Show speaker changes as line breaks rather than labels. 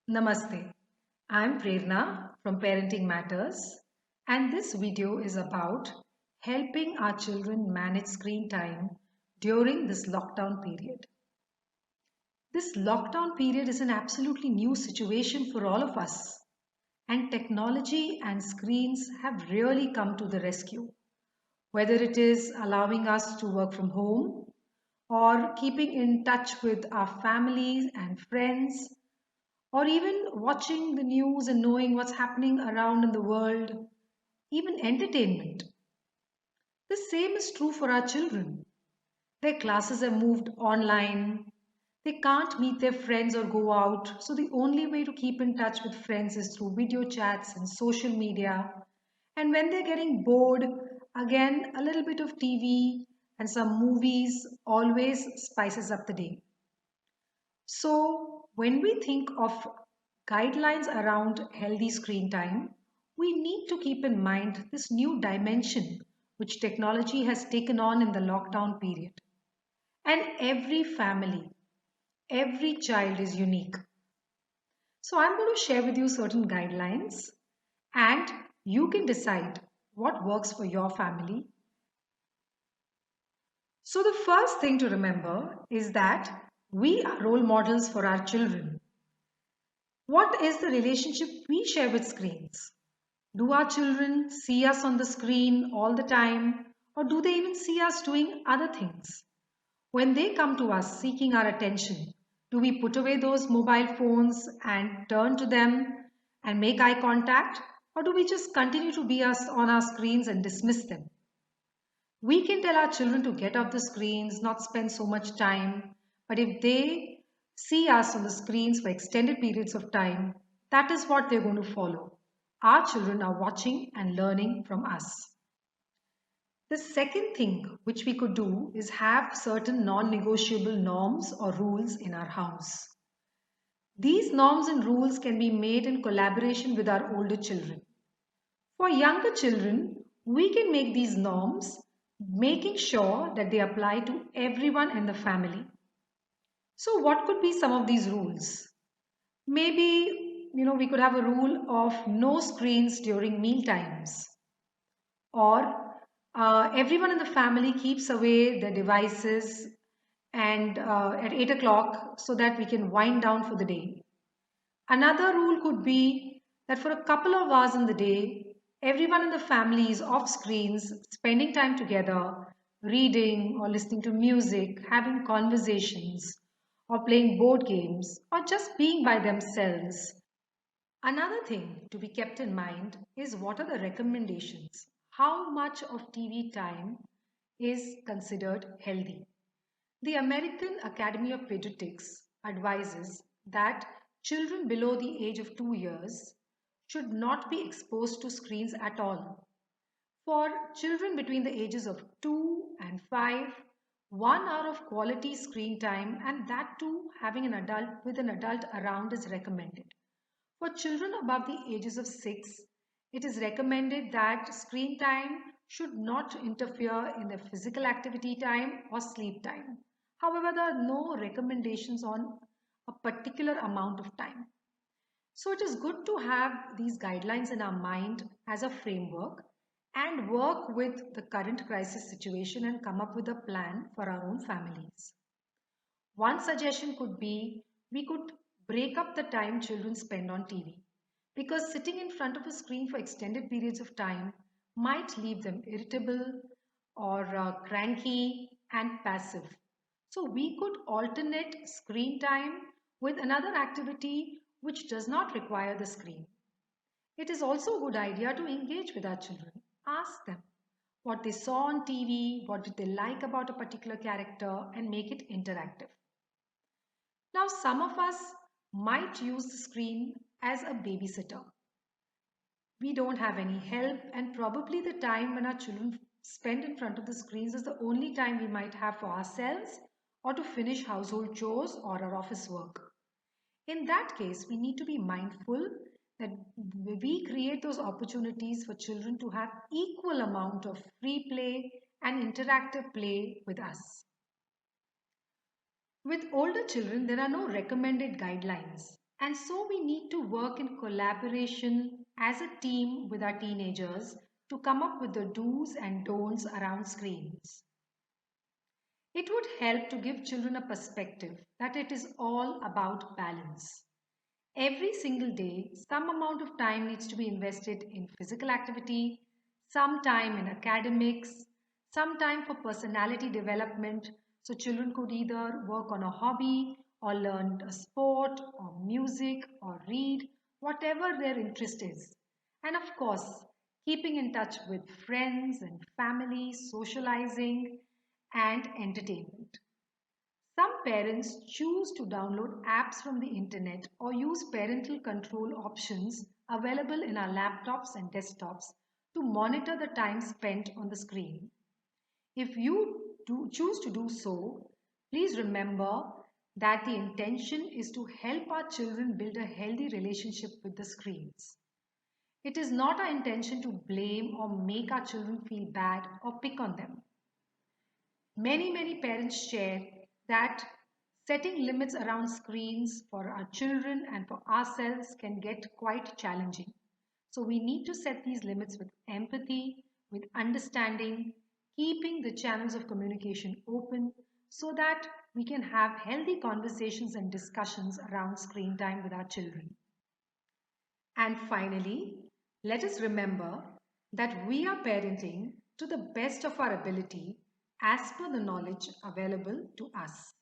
Namaste. I'm Prerna from Parenting Matters, and this video is about helping our children manage screen time during this lockdown period. This lockdown period is an absolutely new situation for all of us, and technology and screens have really come to the rescue. Whether it is allowing us to work from home or keeping in touch with our families and friends or even watching the news and knowing what's happening around in the world, even entertainment. The same is true for our children. Their classes have moved online. They can't meet their friends or go out, so the only way to keep in touch with friends is through video chats and social media. And when they're getting bored, again, a little bit of TV and some movies always spices up the day. So, when we think of guidelines around healthy screen time, we need to keep in mind this new dimension which technology has taken on in the lockdown period. And every family, every child is unique. So, I'm going to share with you certain guidelines, and you can decide what works for your family. So, the first thing to remember is that we are role models for our children. What is the relationship we share with screens? Do our children see us on the screen all the time, or do they even see us doing other things? When they come to us seeking our attention, do we put away those mobile phones and turn to them and make eye contact, or do we just continue to be us on our screens and dismiss them? We can tell our children to get off the screens, not spend so much time, but if they see us on the screens for extended periods of time, that is what they're going to follow. Our children are watching and learning from us. The second thing which we could do is have certain non negotiable norms or rules in our house. These norms and rules can be made in collaboration with our older children. For younger children, we can make these norms, making sure that they apply to everyone in the family. So, what could be some of these rules? Maybe, we could have a rule of no screens during meal times, or everyone in the family keeps away their devices and at 8 o'clock so that we can wind down for the day. Another rule could be that for a couple of hours in the day, everyone in the family is off screens, spending time together, reading or listening to music, having conversations, or playing board games, or just being by themselves. Another thing to be kept in mind is what are the recommendations? How much of TV time is considered healthy? The American Academy of Pediatrics advises that children below the age of 2 years should not be exposed to screens at all. For children between the ages of 2 and 5, 1 hour of quality screen time, and that too having an adult with an adult around, is recommended. For children above the ages of 6, it is recommended that screen time should not interfere in their physical activity time or sleep time. However, there are no recommendations on a particular amount of time. So it is good to have these guidelines in our mind as a framework and work with the current crisis situation and come up with a plan for our own families. One suggestion could be we could break up the time children spend on TV, because sitting in front of a screen for extended periods of time might leave them irritable or cranky and passive. So we could alternate screen time with another activity which does not require the screen. It is also a good idea to engage with our children. Ask them what they saw on TV, what did they like about a particular character, and make it interactive. Now, some of us might use the screen as a babysitter. We don't have any help, and probably the time when our children spend in front of the screens is the only time we might have for ourselves or to finish household chores or our office work. In that case, we need to be mindful that we create those opportunities for children to have equal amount of free play and interactive play with us. With older children, there are no recommended guidelines, And so we need to work in collaboration as a team with our teenagers to come up with the do's and don'ts around screens. It would help to give children a perspective that it is all about balance. Every single day, some amount of time needs to be invested in physical activity, some time in academics, some time for personality development. So, children could either work on a hobby or learn a sport or music or read, whatever their interest is. And of course, keeping in touch with friends and family, socializing, and entertainment. Some parents choose to download apps from the internet or use parental control options available in our laptops and desktops to monitor the time spent on the screen. If you choose to do so, please remember that the intention is to help our children build a healthy relationship with the screens. It is not our intention to blame or make our children feel bad or pick on them. Many parents share that setting limits around screens for our children and for ourselves can get quite challenging. So we need to set these limits with empathy, with understanding, keeping the channels of communication open so that we can have healthy conversations and discussions around screen time with our children. And finally, let us remember that we are parenting to the best of our ability as per the knowledge available to us.